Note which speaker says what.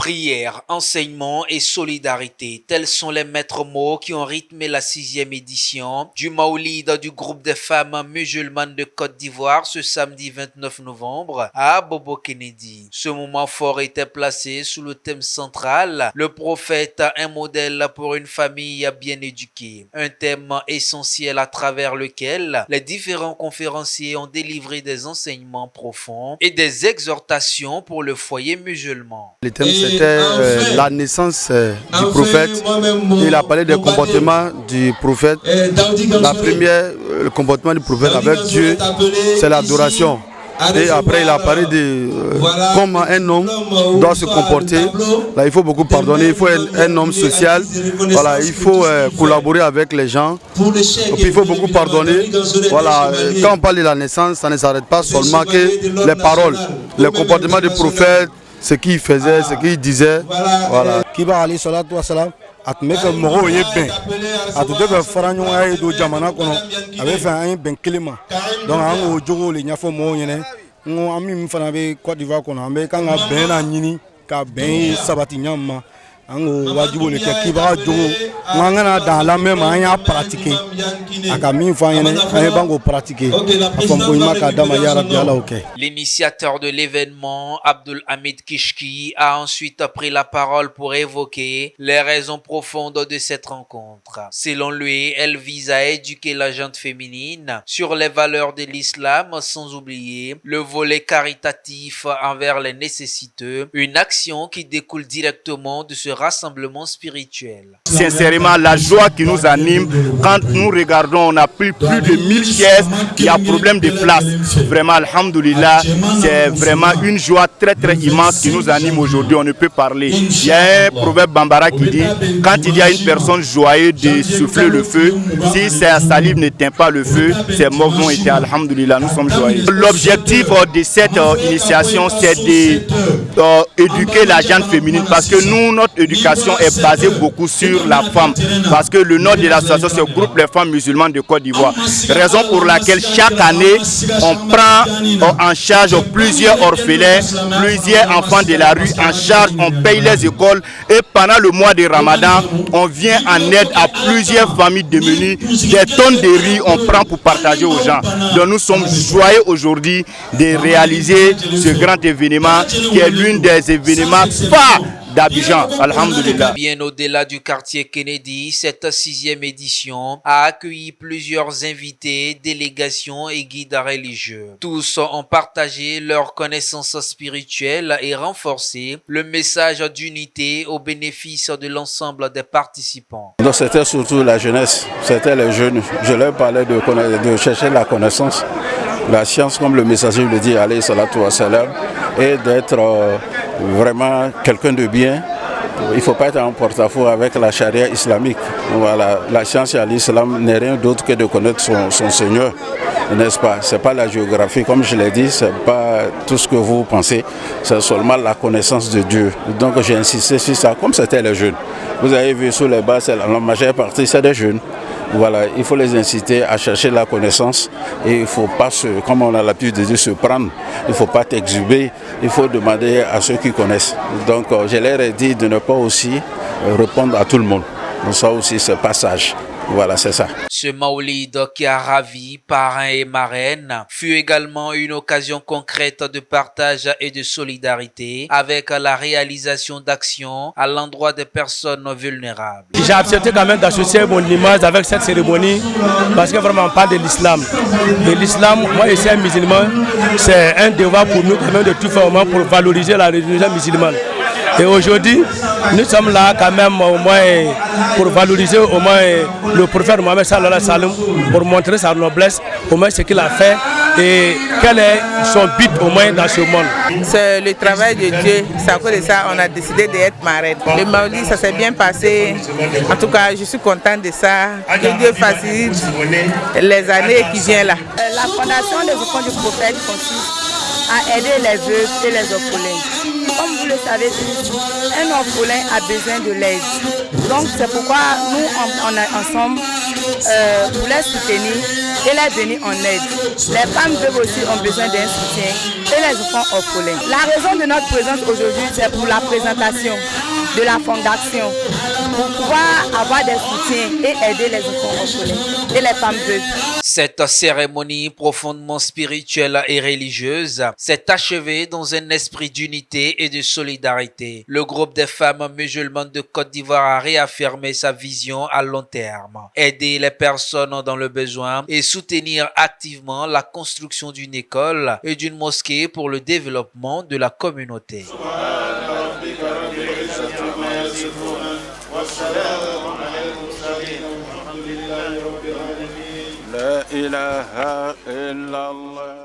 Speaker 1: Prière, enseignement et solidarité, tels sont les maîtres mots qui ont rythmé la 6e édition du Maoulid du groupe des femmes musulmanes de Côte d'Ivoire ce samedi 29 novembre à Bobo Kennedy. Ce moment fort était placé sous le thème central, le prophète, un modèle pour une famille bien éduquée. Un thème essentiel à travers lequel les différents conférenciers ont délivré des enseignements profonds et des exhortations pour le foyer musulman.
Speaker 2: Le thème c'était la naissance du prophète. Il a parlé des comportements du prophète. La première, le comportement du prophète avec Dieu, c'est l'adoration. Et après, il a parlé de comment un homme doit se comporter. Là, il faut beaucoup pardonner. Il faut un homme social. Voilà, il faut collaborer avec les gens. Et puis, il faut beaucoup pardonner. Voilà, quand on parle de la naissance, ça ne s'arrête pas seulement que les paroles, le comportement du prophète, ce qu'il faisait, ce qu'il disait. Voilà. A tun bɛ fɛ mɔgɔw ye bɛn a tun tɛ fɛ fara ɲɔgɔnya ye don jamana kɔnɔ a bɛ fɛ an ye bɛn kelen ma donc an k'o jogow de ɲɛfɔ mɔgɔw ɲɛna n ko an min fana bɛ Côte d'Ivoire kɔnɔ an bɛ kan ka bɛn na ɲini ka bɛn sabati ɲɔgɔn ma an k'o wajibu de kɛ kibaga jogo n ko an kana dan lamɛn ma an y'a pratiquer a ka min fɔ an ɲɛna an ye ban k'o pratiquer a fɔ ko ɲuman k'a d'a ma ya Rabbi Ala o kɛ.
Speaker 1: L'initiateur de l'événement, Abdul Hamid Kishki, a ensuite pris la parole pour évoquer les raisons profondes de cette rencontre. Selon lui, elle vise à éduquer la gente féminine sur les valeurs de l'islam sans oublier le volet caritatif envers les nécessiteux, une action qui découle directement de ce rassemblement spirituel.
Speaker 3: Sincèrement, la joie qui nous anime quand nous regardons, on a pris plus de 1000 chaises, il y a problème de place. Vraiment, alhamdoulilah, c'est vraiment une joie très très immense qui nous anime aujourd'hui, on ne peut parler. Il y a un proverbe bambara qui dit, quand il y a une personne joyeuse de souffler le feu, si sa salive n'éteint pas le feu, ses mots vont être alhamdoulilah, nous sommes joyeux. L'objectif de cette initiation, c'est d'éduquer la gente féminine parce que nous, notre éducation est basée beaucoup sur la femme. Parce que le nom de l'association, c'est le groupe des femmes musulmanes de Côte d'Ivoire. Raison pour laquelle chaque année, on prend en charge plusieurs orphelins, plusieurs enfants de la rue en charge, on paye les écoles et pendant le mois de Ramadan, on vient en aide à plusieurs familles démunies. Des tonnes de riz, on prend pour partager aux gens. Donc nous sommes joyeux aujourd'hui de réaliser ce grand événement qui est l'une des événements phares d'Abidjan, alhamdoulilah.
Speaker 1: Bien au-delà du quartier Kennedy, cette 6e édition a accueilli plusieurs invités, délégations et guides religieux. Tous ont partagé leurs connaissances spirituelles et renforcé le message d'unité au bénéfice de l'ensemble des participants.
Speaker 2: Donc c'était surtout la jeunesse, c'était les jeunes. Je leur parlais de chercher la connaissance, la science comme le messager le dit, alayhi salatu wa salam, et d'être vraiment quelqu'un de bien. Il ne faut pas être en porte-à-faux avec la charia islamique. Voilà, la science à l'islam n'est rien d'autre que de connaître son Seigneur, n'est-ce pas? Ce n'est pas la géographie, comme je l'ai dit, ce n'est pas tout ce que vous pensez, c'est seulement la connaissance de Dieu. Donc j'ai insisté sur ça, comme c'était les jeunes. Vous avez vu sous les bas, la majeure partie, c'est des jeunes. Voilà, il faut les inciter à chercher la connaissance et il ne faut pas, comme on a l'habitude de dire, se prendre. Il ne faut pas t'exhiber, il faut demander à ceux qui connaissent. Donc je leur ai dit de ne pas aussi répondre à tout le monde. Donc ça aussi c'est passage. Voilà, c'est ça.
Speaker 1: Ce Maoulid qui a ravi parrains et marraines fut également une occasion concrète de partage et de solidarité avec la réalisation d'actions à l'endroit des personnes vulnérables.
Speaker 4: J'ai accepté quand même d'associer mon image avec cette cérémonie parce que vraiment on parle de l'islam. Et l'islam, moi je suis un musulman, c'est un devoir pour nous quand même de tout faire pour valoriser la religion musulmane. Et aujourd'hui, nous sommes là quand même au moins pour valoriser au moins le prophète Mohammed sallallahu alayhi wa sallam, pour montrer sa noblesse, au moins ce qu'il a fait et quel est son but au moins dans ce monde.
Speaker 5: C'est le travail de Dieu, c'est à cause de ça on a décidé d'être marraine. Le Maoulid, ça s'est bien passé, en tout cas je suis contente de ça, que Dieu facilite les années qui viennent là.
Speaker 6: La fondation des enfants du prophète consiste à aider les veuves et les orphelins. Comme vous le savez tous, un orphelin a besoin de l'aide. Donc c'est pourquoi nous, ensemble, pour les soutenir et les venir en aide. Les femmes veuves aussi ont besoin d'un soutien et les enfants orphelins. La raison de notre présence aujourd'hui, c'est pour la présentation de la fondation, pour pouvoir avoir des soutiens et aider les enfants orphelins et les femmes veuves.
Speaker 1: Cette cérémonie profondément spirituelle et religieuse s'est achevée dans un esprit d'unité et de solidarité. Le groupe des femmes musulmanes de Côte d'Ivoire a réaffirmé sa vision à long terme, aider les personnes dans le besoin et soutenir activement la construction d'une école et d'une mosquée pour le développement de la communauté.
Speaker 3: لا إله إلا الله